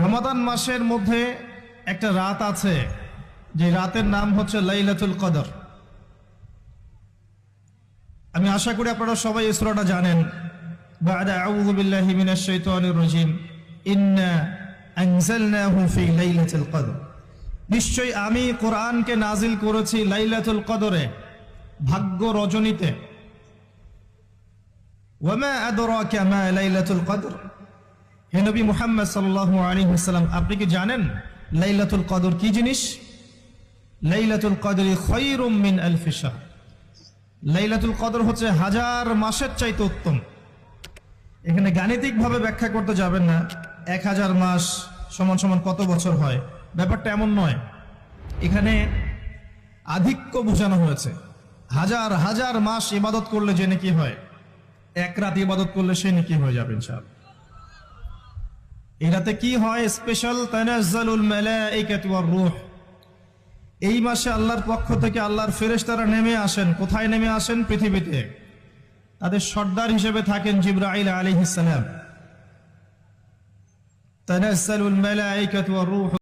রমাদান মাসের মধ্যে একটা রাত আছে, যে রাতের নাম হচ্ছে লাইলাতুল কদর। আমি আশা করি আপনারা সবাই এই সূরাটা জানেন। বা'দা আউযু বিল্লাহি মিনাশ শাইতানির রাজীম, ইন্না আনজালনাহু ফি লাইলাতুল কদর। নিশ্চয়ই আমি কোরআনকে নাজিল করেছি লাইলাতুল কদরে, ভাগ্য রজনীতে। ওয়ামা আদরাকা মা লাইলাতুল কদর, হে নবী মুহাম্মদ সাল্লাল্লাহু আলাইহি ওয়াসাল্লাম, আপনি কি জানেন লাইলাতুল কদর কি জিনিস? লাইলাতুল কদরি খায়রুম মিন আলফি শাহর। লাইলাতুল কদর হচ্ছে হাজার মাসের চাইতে উত্তম। এখানে গাণিতিক ভাবে ব্যাখ্যা করতে যাবেন না, 1000 মাস সমান সমান কত বছর হয়, ব্যাপারটা এমন নয়। এখানে আধিক্য বোঝানো হয়েছে। হাজার হাজার মাস ইবাদত করলে যে নেকি হয়, এক রাত ইবাদত করলে সে নেকি হয়ে যাবে ইনশাআল্লাহ। এই রাতে কি হয়? স্পেশাল তানাজ্জালুল মালাইকাতু ওয়ার রূহ। এই মাসে আল্লাহর পক্ষ থেকে আল্লাহর ফেরেশতারা নেমে আসেন। কোথায় নেমে আসেন? পৃথিবীতে। তাদের সর্দার হিসেবে থাকেন জিবরাইল আলাইহিস সালাম। তানাজ্জালুল মালাইকাতু ওয়ার রূহ